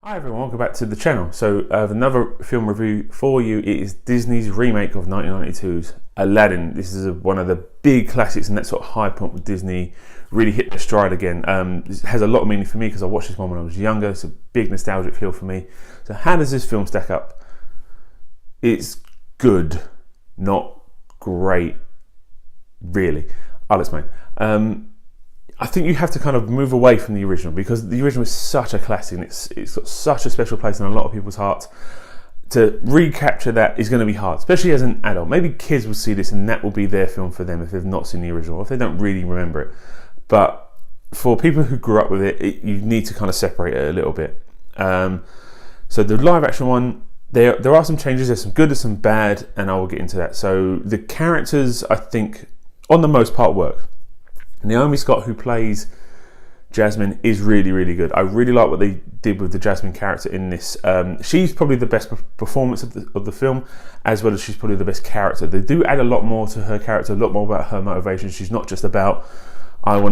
Hi everyone, welcome back to the channel. So I have another film review for you. It is Disney's remake of 1992's Aladdin. This is one of the big classics and that sort of high point with Disney really hit their stride again. It has a lot of meaning for me because I watched this one when I was younger. It's a big nostalgic feel for me. So how does this film stack up? It's good, not great, really. I'll explain. I think you have to kind of move away from the original because the original is such a classic and it's got such a special place in a lot of people's hearts. To recapture that is going to be hard, especially as an adult. Maybe kids will see this and that will be their film for them if they've not seen the original, if they don't really remember it. But for people who grew up with it, you need to kind of separate it a little bit. So the live action one, there are some changes. There's some good, there's some bad, and I will get into that. So the characters, I think, on the most part, work. Naomi Scott, who plays Jasmine, is really, really good. I really like what they did with the Jasmine character in this. She's probably the best performance of the film, as well as she's probably the best character. They do add a lot more to her character, a lot more about her motivation. She's not just about, I don't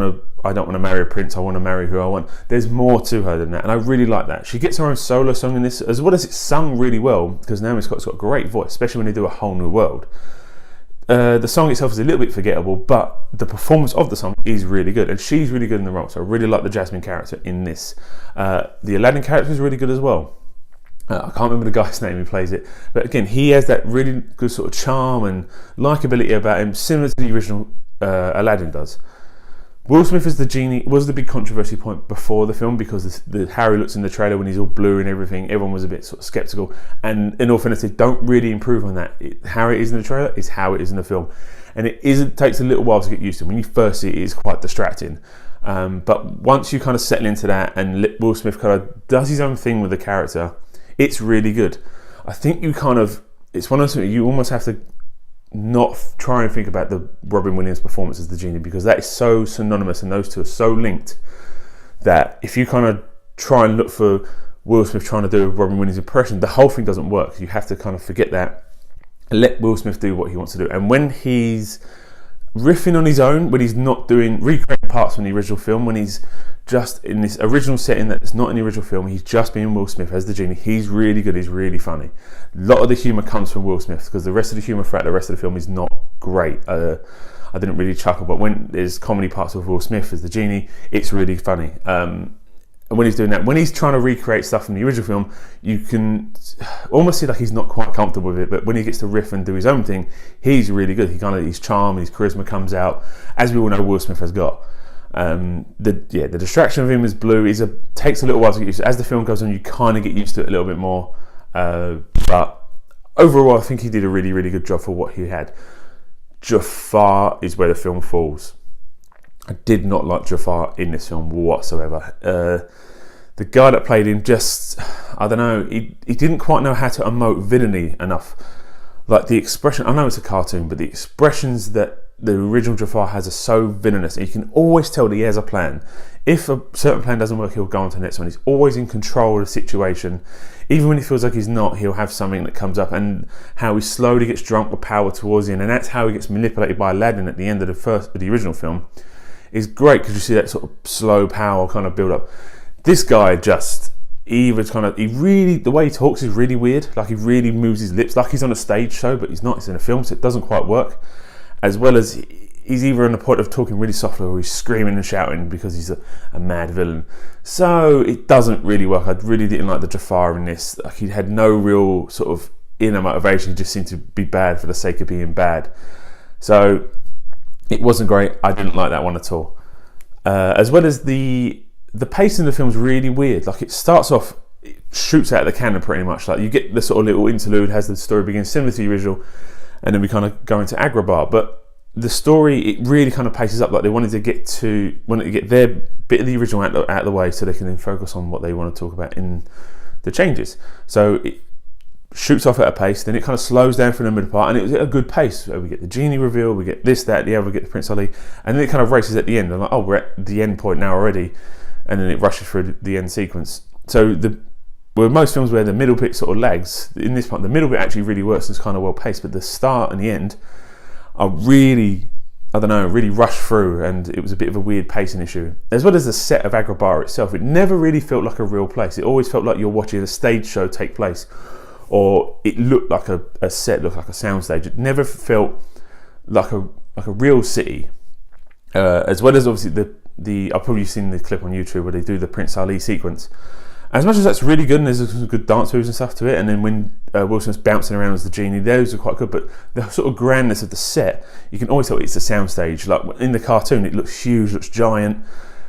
want to marry a prince, I want to marry who I want. There's more to her than that, and I really like that. She gets her own solo song in this, as well as it's sung really well, because Naomi Scott's got a great voice, especially when they do A Whole New World. The song itself is a little bit forgettable, but the performance of the song is really good, and she's really good in the role. So I really like the Jasmine character in this. The Aladdin character is really good as well. I can't remember the guy's name who plays it, but again, he has that really good sort of charm and likability about him, similar to the original Aladdin does. Will Smith as the genie was the big controversy point before the film because how he looks in the trailer when he's all blue and everything, everyone was a bit sort of skeptical, and in all fairness, they don't really improve on that. How it is in the trailer is how it is in the film, and it takes a little while to get used to. When you first see it, it is quite distracting, but once you kind of settle into that and Will Smith kind of does his own thing with the character, it's really good. I think it's one of those things you almost have to not try and think about the Robin Williams performance as the genie, because that is so synonymous and those two are so linked that if you kind of try and look for Will Smith trying to do a Robin Williams impression, the whole thing doesn't work. You have to kind of forget that and let Will Smith do what he wants to do. And when he's riffing on his own, when he's not recreating parts from the original film, when he's just in this original setting that's not in the original film, he's just being Will Smith as the genie, he's really good, he's really funny. A lot of the humour comes from Will Smith because the rest of the humour throughout the rest of the film is not great. I didn't really chuckle, but when there's comedy parts of Will Smith as the genie, it's really funny. And when he's doing that, when he's trying to recreate stuff from the original film, you can almost see like he's not quite comfortable with it, but when he gets to riff and do his own thing, he's really good. His charm, his charisma comes out, as we all know Will Smith has got. The distraction of him as Blue takes a little while to get used to. As the film goes on, you kind of get used to it a little bit more, but overall I think he did a really, really good job for what he had. Jafar is where the film falls. I did not like Jafar in this film whatsoever. The guy that played him I don't know, he didn't quite know how to emote villainy enough. Like the expression, I know it's a cartoon, but the expressions that the original Jafar has are so villainous. You can always tell that he has a plan. If a certain plan doesn't work, he'll go on to the next one. He's always in control of the situation. Even when he feels like he's not, he'll have something that comes up, and how he slowly gets drunk with power towards the end, and that's how he gets manipulated by Aladdin at the end of the original film. Is great because you see that sort of slow power kind of build up. This guy the way he talks is really weird. Like he really moves his lips like he's on a stage show, but he's not. It's in a film, so it doesn't quite work. As well as he's either on the point of talking really softly or he's screaming and shouting because he's a mad villain. So it doesn't really work. I really didn't like the Jafar in this. Like he had no real sort of inner motivation. He just seemed to be bad for the sake of being bad. So it wasn't great. I didn't like that one at all. As well as the pace in the film is really weird. Like it starts off, it shoots out of the cannon pretty much. Like you get the sort of little interlude as the story begins, similar to the original, and then we kind of go into Agrabah. But the story, it really kind of paces up. Like they wanted to get their bit of the original out of the way so they can then focus on what they want to talk about in the changes. So it shoots off at a pace, then it kind of slows down for the middle part, and it was at a good pace. So we get the genie reveal, we get this, that, the other, we get the Prince Ali, and then it kind of races at the end. I'm like, oh, we're at the end point now already, and then it rushes through the end sequence. So where most films where the middle bit sort of lags, in this part the middle bit actually really works and it's kind of well paced, but the start and the end are really I don't know, really rushed through, and it was a bit of a weird pacing issue. As well as the set of Agrabah itself, it never really felt like a real place. It always felt like you're watching a stage show take place, or it looked like a set, looked like a soundstage. It never felt like a real city. As well as obviously I've probably seen the clip on YouTube where they do the Prince Ali sequence. As much as that's really good, and there's some good dance moves and stuff to it, and then when Will Smith's bouncing around as the genie, those are quite good, but the sort of grandness of the set, you can always tell it's a soundstage. Like in the cartoon, it looks huge, looks giant,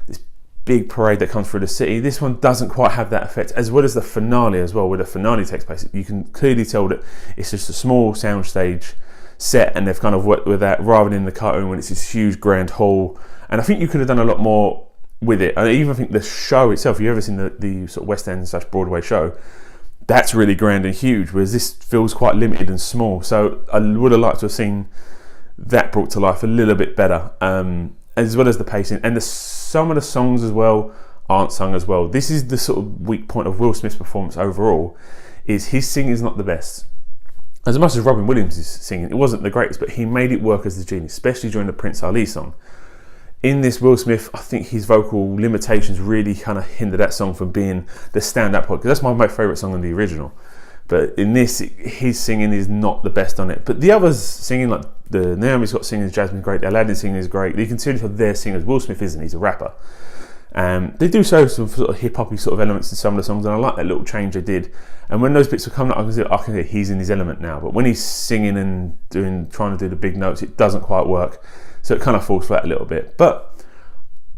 this big parade that comes through the city. This one doesn't quite have that effect, as well as the finale as well, where the finale takes place. You can clearly tell that it's just a small soundstage set, and they've kind of worked with that, rather than in the cartoon when it's this huge grand hall. And I think you could have done a lot more with it. I even think the show itself, you ever seen the sort of West End / Broadway show, that's really grand and huge, whereas this feels quite limited and small. So I would have liked to have seen that brought to life a little bit better, as well as the pacing, and some of the songs as well aren't sung as well. This is the sort of weak point of Will Smith's performance overall, is his singing is not the best. As much as Robin Williams' singing, it wasn't the greatest, but he made it work as the genie, especially during the Prince Ali song. In this, Will Smith, I think his vocal limitations really kind of hindered that song from being the stand-up point, because that's my favourite song on the original. But in this, his singing is not the best on it. But the others singing, like the Naomi Scott singing is Jasmine's great, the Aladdin singing is great. You can see their singers. Will Smith isn't, he's a rapper. They do show some sort of hip-hoppy sort of elements in some of the songs, and I like that little change they did. And when those bits are coming up, I can hear he's in his element now. But when he's singing and trying to do the big notes, it doesn't quite work. So it kind of falls flat a little bit. But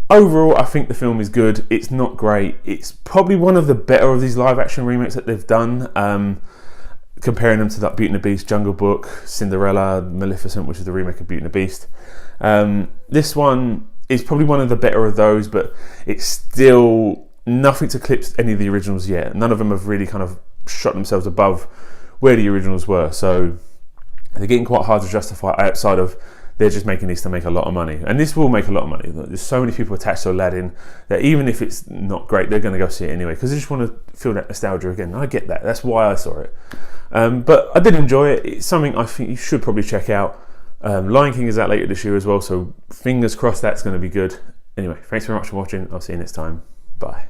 overall, I think the film is good. It's not great. It's probably one of the better of these live action remakes that they've done. Comparing them to that Beauty and the Beast, Jungle Book, Cinderella, Maleficent, which is the remake of Beauty and the Beast. This one is probably one of the better of those, but it's still nothing to eclipse any of the originals yet. None of them have really kind of shot themselves above where the originals were. So they're getting quite hard to justify outside of they're just making this to make a lot of money. And this will make a lot of money. There's so many people attached to Aladdin that even if it's not great, they're going to go see it anyway, because they just want to feel that nostalgia again. I get that. That's why I saw it. But I did enjoy it. It's something I think you should probably check out. Lion King is out later this year as well, so fingers crossed that's going to be good. Anyway, thanks very much for watching. I'll see you next time. Bye.